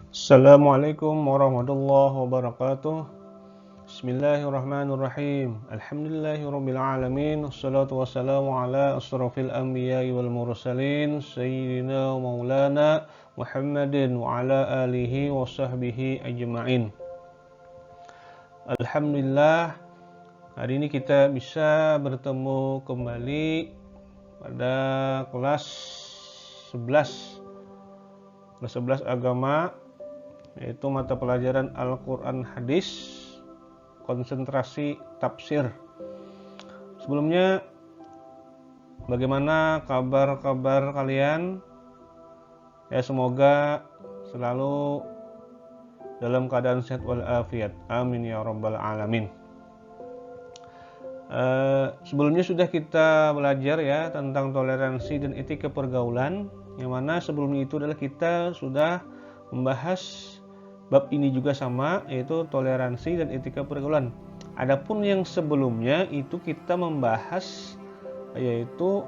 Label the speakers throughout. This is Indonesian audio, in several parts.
Speaker 1: Assalamualaikum warahmatullahi wabarakatuh. Bismillahirrahmanirrahim. Alhamdulillahirabbil alamin. Wassalatu wassalamu ala asrofil anbiya'i wal mursalin sayyidina maulana Muhammadin wa ala alihi wa sahbihi ajma'in. Alhamdulillah, hari ini kita bisa bertemu kembali pada kelas 11 agama, yaitu mata pelajaran Al-Quran Hadis, konsentrasi tafsir. Sebelumnya, bagaimana kabar kalian? Ya, semoga selalu dalam keadaan sehat walafiat. Amin ya rabbal alamin. Sebelumnya sudah kita belajar ya tentang toleransi dan etika pergaulan, yang mana sebelumnya itu adalah kita sudah membahas bab ini juga sama, yaitu toleransi dan etika pergaulan. Adapun yang sebelumnya itu kita membahas yaitu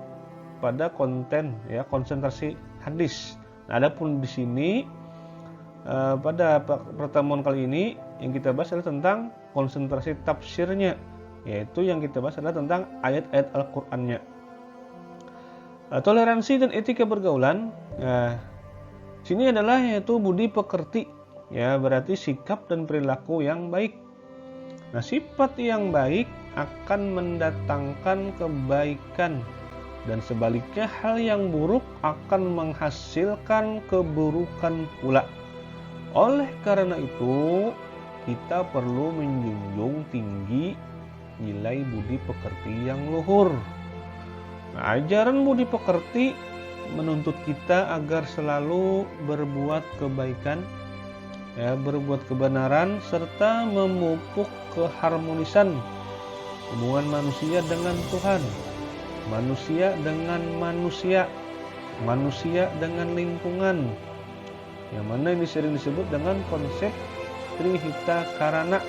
Speaker 1: pada konten ya, konsentrasi hadis. Nah, adapun di sini pada pertemuan kali ini yang kita bahas adalah tentang konsentrasi tafsirnya, yaitu yang kita bahas adalah tentang ayat-ayat Al-Qur'annya. Toleransi dan etika pergaulan. Sini adalah yaitu budi pekerti. Ya, berarti sikap dan perilaku yang baik. Nah, sifat yang baik akan mendatangkan kebaikan, dan sebaliknya hal yang buruk akan menghasilkan keburukan pula. Oleh karena itu, kita perlu menjunjung tinggi nilai budi pekerti yang luhur. Nah, ajaran budi pekerti menuntut kita agar selalu berbuat kebaikan, ya, berbuat kebenaran, serta memupuk keharmonisan hubungan manusia dengan Tuhan, manusia dengan manusia, manusia dengan lingkungan, yang mana ini sering disebut dengan konsep Trihita Karana.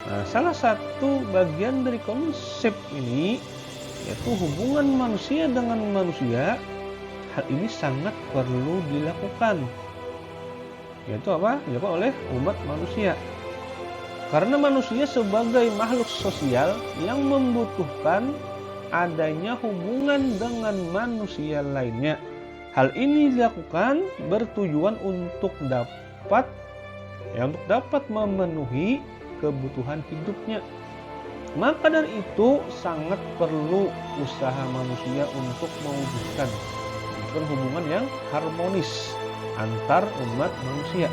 Speaker 1: Nah, salah satu bagian dari konsep ini yaitu hubungan manusia dengan manusia. Hal ini sangat perlu dilakukan, yaitu apa? Dilakukan oleh umat manusia. Karena manusia sebagai makhluk sosial yang membutuhkan adanya hubungan dengan manusia lainnya. Hal ini dilakukan bertujuan untuk dapat memenuhi kebutuhan hidupnya. Maka dari itu sangat perlu usaha manusia untuk mewujudkan hubungan yang harmonis antar umat manusia.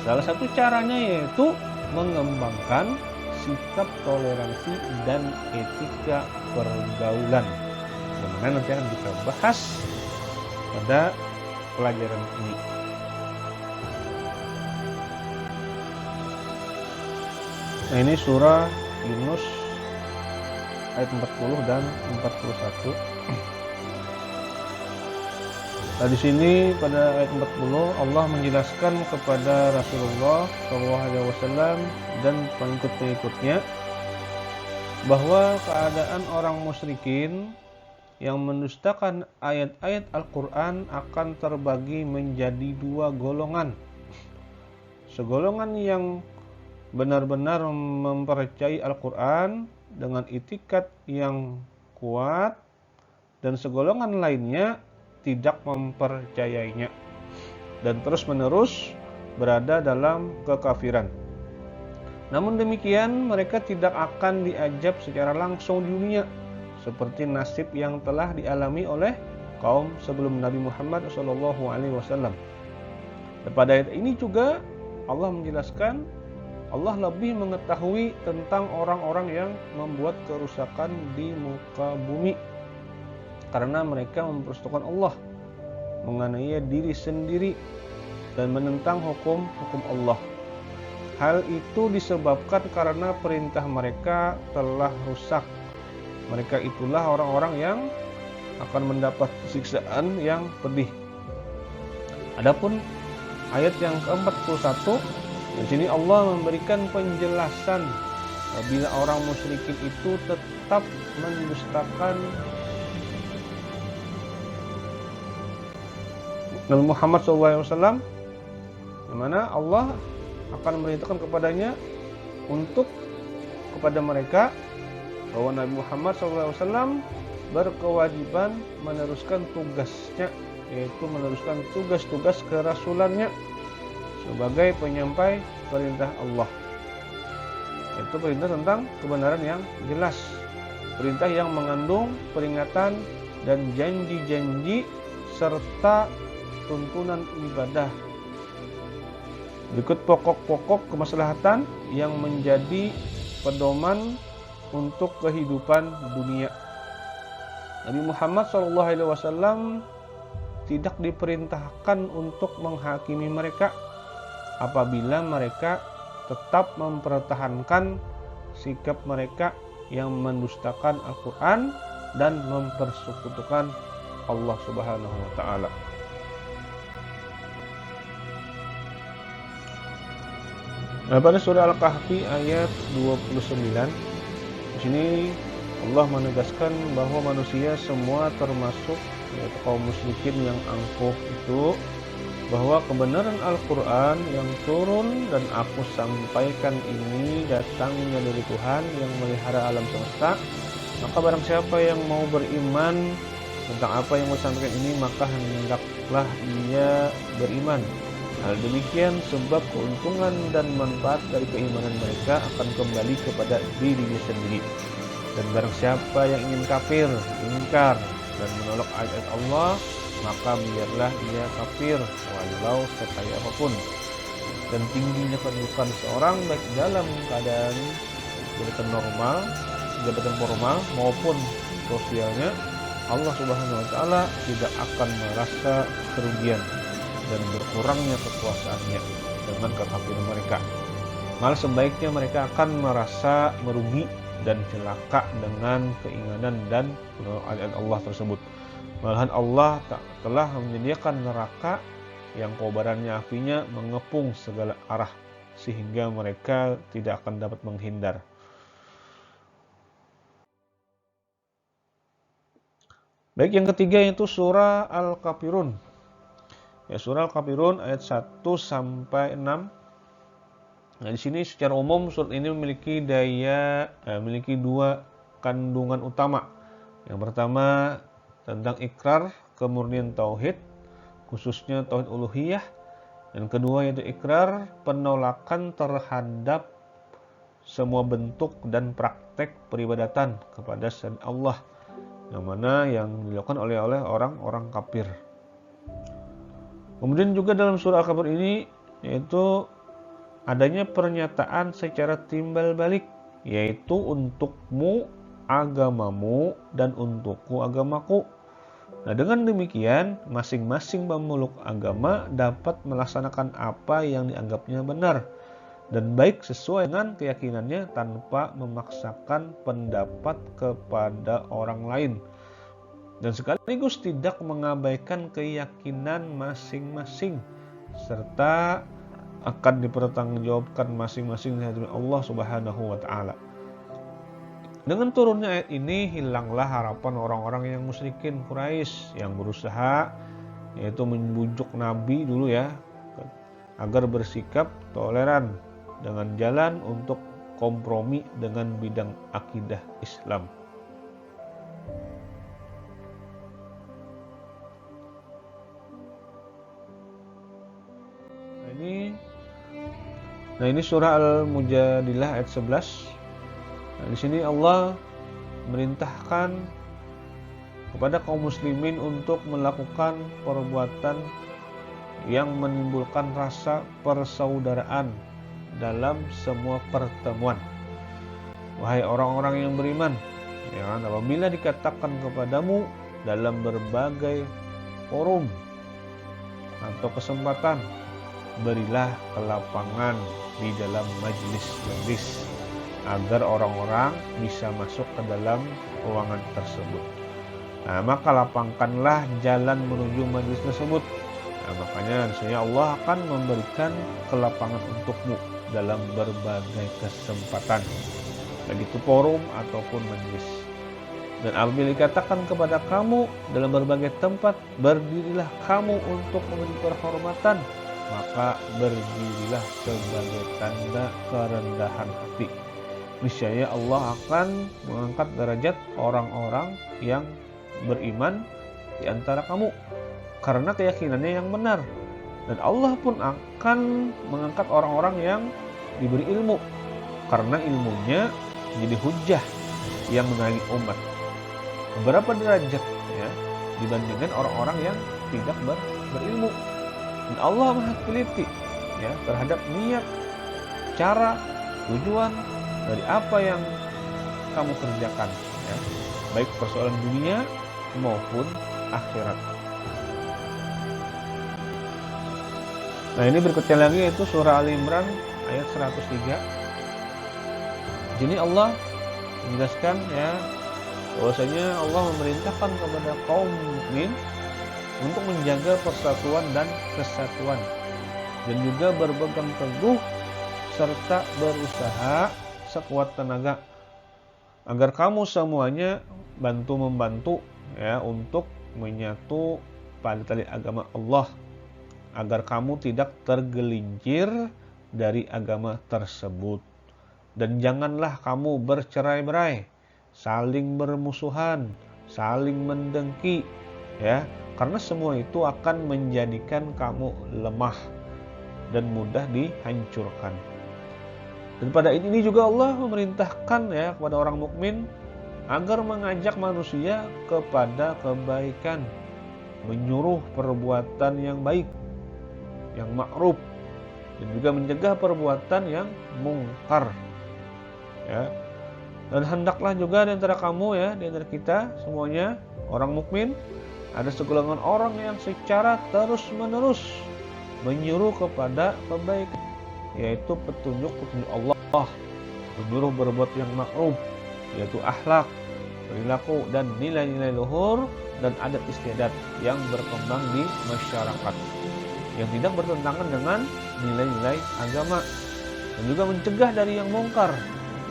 Speaker 1: Salah satu caranya yaitu mengembangkan sikap toleransi dan etika pergaulan, yang mana nanti akan kita bahas pada pelajaran ini. Nah, ini surah Yunus ayat 40 dan 41. Nah, di sini pada ayat 40 Allah menjelaskan kepada Rasulullah SAW dan pengikut-pengikutnya bahwa keadaan orang musyrikin yang mendustakan ayat-ayat Al-Quran akan terbagi menjadi dua golongan. Segolongan yang benar-benar mempercayai Al-Quran dengan itikat yang kuat, dan segolongan lainnya tidak mempercayainya dan terus-menerus berada dalam kekafiran. Namun demikian, mereka tidak akan diazab secara langsung di dunia seperti nasib yang telah dialami oleh kaum sebelum Nabi Muhammad SAW. Pada ayat ini juga Allah menjelaskan Allah lebih mengetahui tentang orang-orang yang membuat kerusakan di muka bumi karena mereka mempersekutukan Allah, menganiaya diri sendiri, dan menentang hukum-hukum Allah. Hal itu disebabkan karena perintah mereka telah rusak. Mereka itulah orang-orang yang akan mendapat siksaan yang pedih. Adapun ayat yang ke-41, di sini Allah memberikan penjelasan bila orang musyrikin itu tetap mendustakan Nabi Muhammad SAW di mana Allah akan memerintahkan kepadanya untuk kepada mereka bahwa Nabi Muhammad SAW berkewajiban meneruskan tugasnya, yaitu meneruskan tugas-tugas kerasulannya sebagai penyampai perintah Allah. Itu perintah tentang kebenaran yang jelas, perintah yang mengandung peringatan dan janji-janji serta tuntunan ibadah. Berikut pokok-pokok kemaslahatan yang menjadi pedoman untuk kehidupan dunia. Nabi Muhammad SAW tidak diperintahkan untuk menghakimi mereka apabila mereka tetap mempertahankan sikap mereka yang mendustakan Al-Quran dan mempersekutukan Allah Subhanahu wa Ta'ala. Nah, pada surah Al-Kahfi ayat 29, di sini Allah menegaskan bahwa manusia semua termasuk yaitu kaum musyrikin yang angkuh itu, bahwa kebenaran Al-Quran yang turun dan aku sampaikan ini datangnya dari Tuhan yang melihara alam semesta. Maka barang siapa yang mau beriman tentang apa yang mau disampaikan ini, maka hendaklah ia beriman. Hal demikian sebab keuntungan dan manfaat dari keimanan mereka akan kembali kepada dirinya sendiri. Dan barang siapa yang ingin kafir, ingkar dan menolak ayat Allah, maka biarlah ia kafir walau sekaya apapun. Dan tingginya kedudukan seorang baik dalam keadaan jabatan normal, jabatan formal maupun sosialnya, Allah Subhanahu wa Ta'ala tidak akan merasa kerugian dan berkurangnya kekuasaannya dengan kekafiran mereka. Malah sebaiknya mereka akan merasa merugi dan celaka dengan keinginan dan ayat Allah tersebut. Malahan Allah telah menyediakan neraka yang kobarannya apinya mengepung segala arah sehingga mereka tidak akan dapat menghindar. Baik, yang ketiga yaitu surah Al-Kafirun. Ya, surah Al-Kafirun ayat 1 sampai 6. Nah, di sini secara umum surat ini memiliki dua kandungan utama. Yang pertama tentang ikrar kemurnian tauhid, khususnya tauhid uluhiyah. Dan kedua yaitu ikrar penolakan terhadap semua bentuk dan praktek peribadatan kepada selain Allah, yang mana yang dilakukan oleh orang-orang kafir. Kemudian juga dalam surah Al-Kafir ini yaitu adanya pernyataan secara timbal balik, yaitu untukmu agamamu dan untukku agamaku. Nah, dengan demikian masing-masing pemeluk agama dapat melaksanakan apa yang dianggapnya benar dan baik sesuai dengan keyakinannya tanpa memaksakan pendapat kepada orang lain, dan sekaligus tidak mengabaikan keyakinan masing-masing, serta akan dipertanggungjawabkan masing-masing di hadapan Allah Subhanahu wa Ta'ala. Dengan turunnya ayat ini, hilanglah harapan orang-orang yang musyrikin Quraisy yang berusaha yaitu membujuk Nabi dulu ya agar bersikap toleran dengan jalan untuk kompromi dengan bidang akidah Islam. Nah, ini surah Al-Mujadilah ayat 11. Nah, di sini Allah merintahkan kepada kaum muslimin untuk melakukan perbuatan yang menimbulkan rasa persaudaraan dalam semua pertemuan. Wahai orang-orang yang beriman, ya kan, apabila dikatakan kepadamu dalam berbagai forum atau kesempatan, berilah kelapangan di dalam majelis agar orang-orang bisa masuk ke dalam ruangan tersebut. Nah, maka lapangkanlah jalan menuju majelis tersebut. Nah, makanya misalnya Allah akan memberikan kelapangan untukmu dalam berbagai kesempatan, baik itu forum ataupun majelis. Dan apabila dikatakan kepada kamu dalam berbagai tempat, berdirilah kamu untuk memberi penghormatan maka berdirilah sebagai tanda kerendahan hati. Niscaya Allah akan mengangkat derajat orang-orang yang beriman di antara kamu karena keyakinannya yang benar. Dan Allah pun akan mengangkat orang-orang yang diberi ilmu karena ilmunya menjadi hujjah yang menaungi umat. Beberapa derajat ya dibandingkan orang-orang yang tidak berilmu. Dan Allah Maha teliti ya terhadap niat, cara, tujuan dari apa yang kamu kerjakan ya, baik persoalan dunia maupun akhirat. Nah, ini berikutnya lagi yaitu surah Al-Imran ayat 103. Jadi Allah menjelaskan ya bahwasanya Allah memerintahkan kepada kaum mukmin untuk menjaga persatuan dan kesatuan dan juga berpegang teguh serta berusaha sekuat tenaga agar kamu semuanya bantu-membantu ya untuk menyatu pada tali agama Allah, agar kamu tidak tergelincir dari agama tersebut. Dan janganlah kamu bercerai-berai, saling bermusuhan, saling mendengki ya, karena semua itu akan menjadikan kamu lemah dan mudah dihancurkan. Dan pada ini juga Allah memerintahkan ya kepada orang mukmin agar mengajak manusia kepada kebaikan, menyuruh perbuatan yang baik, yang ma'ruf, dan juga mencegah perbuatan yang mungkar. Ya. Dan hendaklah juga di antara kamu ya, di antara kita semuanya orang mukmin, ada segolongan orang yang secara terus-menerus menyuruh kepada kebaikan, yaitu petunjuk Allah, menyuruh berbuat yang ma'ruf, yaitu akhlak, perilaku dan nilai-nilai luhur dan adat istiadat yang berkembang di masyarakat, yang tidak bertentangan dengan nilai-nilai agama, dan juga mencegah dari yang mungkar,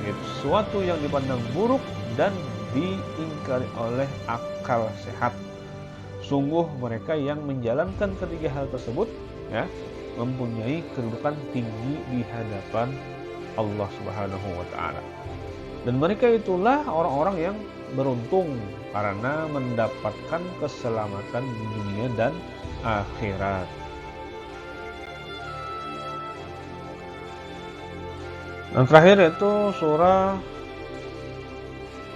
Speaker 1: yaitu sesuatu yang dipandang buruk dan diingkari oleh akal sehat. Sungguh mereka yang menjalankan ketiga hal tersebut ya mempunyai kedudukan tinggi di hadapan Allah Subhanahu wa taala. Dan mereka itulah orang-orang yang beruntung karena mendapatkan keselamatan di dunia dan akhirat. Dan terakhir yaitu surah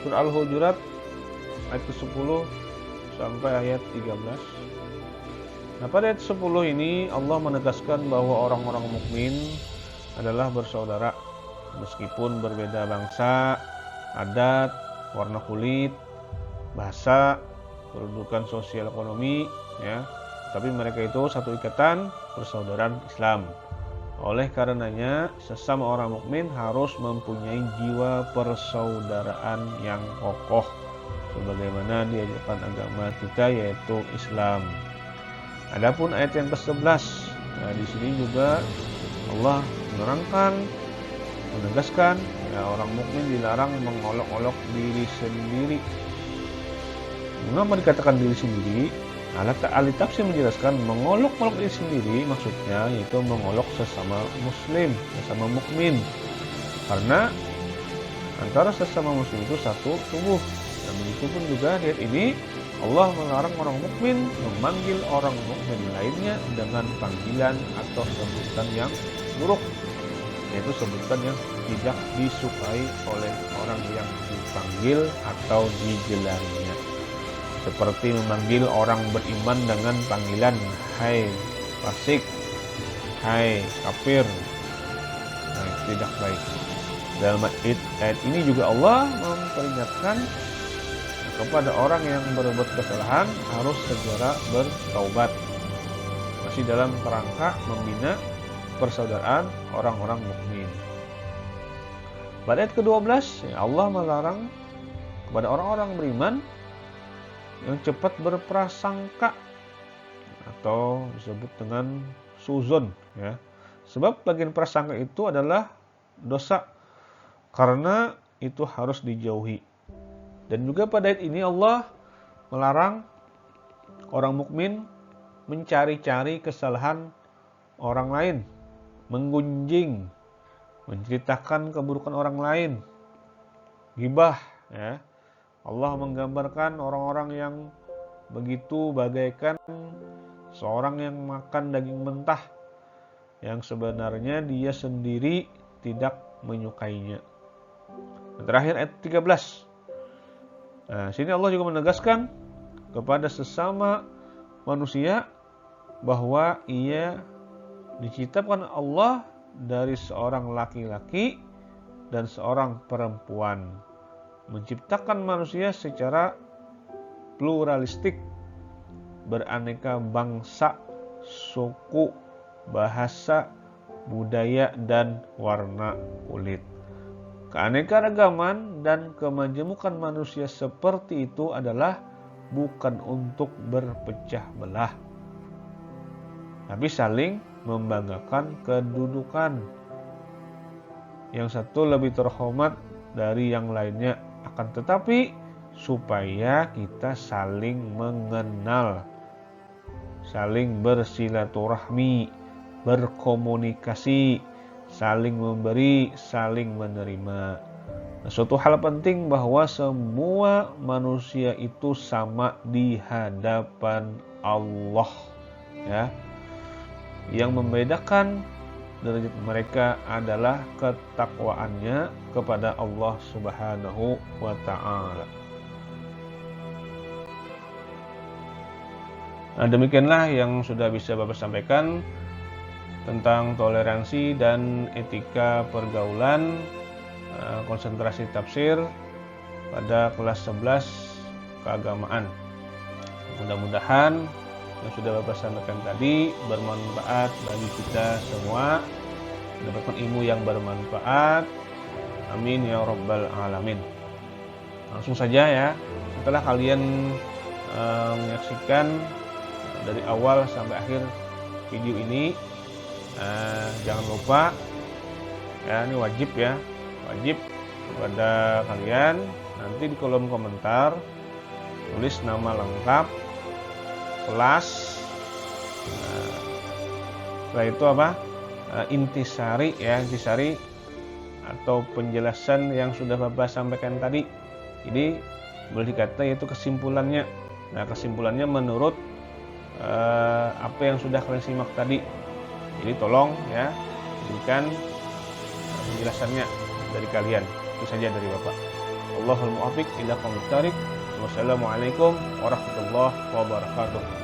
Speaker 1: Al-Hujurat ayat ke-10 sampai ayat 13. Nah, pada ayat 10 ini Allah menegaskan bahwa orang-orang mukmin adalah bersaudara meskipun berbeda bangsa, adat, warna kulit, bahasa, kedudukan sosial ekonomi ya, tapi mereka itu satu ikatan persaudaraan Islam. Oleh karenanya sesama orang mukmin harus mempunyai jiwa persaudaraan yang kokoh sebagaimana diajarkan agama kita yaitu Islam. Adapun ayat yang ke-11, nah di sini juga Allah menerangkan, menegaskan ya orang mukmin dilarang mengolok-olok diri sendiri. Mengapa dikatakan diri sendiri? Ahli tafsir menjelaskan mengolok-olok diri sendiri maksudnya yaitu mengolok sesama muslim, sesama mukmin. Karena antara sesama muslim itu satu tubuh. Dan begitu pun juga di ayat ini Allah melarang orang mukmin memanggil orang mukmin lainnya dengan panggilan atau sebutan yang buruk, yaitu sebutan yang tidak disukai oleh orang yang dipanggil atau digelarinya. Seperti memanggil orang beriman dengan panggilan hai fasik, hai kafir. Nah, itu tidak baik. Dalam ayat ini juga Allah memperingatkan kepada orang yang berbuat kesalahan harus segera bertaubat. Masih dalam kerangka membina persaudaraan orang-orang mukmin. Pada ayat ke-12 Allah melarang kepada orang-orang beriman yang cepat berprasangka atau disebut dengan suzon ya. Sebab bagian prasangka itu adalah dosa karena itu harus dijauhi. Dan juga pada ayat ini Allah melarang orang mukmin mencari-cari kesalahan orang lain, menggunjing, menceritakan keburukan orang lain, ghibah, ya. Allah menggambarkan orang-orang yang begitu bagaikan seorang yang makan daging mentah yang sebenarnya dia sendiri tidak menyukainya. Dan terakhir ayat 13. Nah, sini Allah juga menegaskan kepada sesama manusia bahwa ia diciptakan Allah dari seorang laki-laki dan seorang perempuan. Menciptakan manusia secara pluralistik, beraneka bangsa, suku, bahasa, budaya, dan warna kulit. Keanekaragaman dan kemajemukan manusia seperti itu adalah bukan untuk berpecah belah, tapi saling membanggakan kedudukan. Yang satu lebih terhormat dari yang lainnya, akan tetapi supaya kita saling mengenal, saling bersilaturahmi, berkomunikasi, saling memberi, saling menerima. Nah, suatu hal penting bahwa semua manusia itu sama di hadapan Allah, ya. Yang membedakan derajat mereka adalah ketakwaannya kepada Allah Subhanahu wa ta'ala. Nah, demikianlah yang sudah bisa Bapak sampaikan tentang toleransi dan etika pergaulan, konsentrasi tafsir pada kelas 11 keagamaan. Mudah-mudahan yang sudah Bapak sampaikan tadi bermanfaat bagi kita semua, mendapatkan ilmu yang bermanfaat. Amin ya rabbal alamin. Langsung saja ya, setelah kalian menyaksikan dari awal sampai akhir video ini, jangan lupa ya, ini wajib ya, wajib kepada kalian nanti di kolom komentar tulis nama lengkap, kelas, setelah itu apa, intisari ya, intisari atau penjelasan yang sudah Bapak sampaikan tadi. Jadi boleh dikata yaitu kesimpulannya. Nah, kesimpulannya menurut apa yang sudah kalian simak tadi. Jadi tolong ya berikan penjelasannya dari kalian. Itu saja dari Bapak. Allahul muwaffiq ila aqwamit thariq. Wassalamualaikum warahmatullahi wabarakatuh.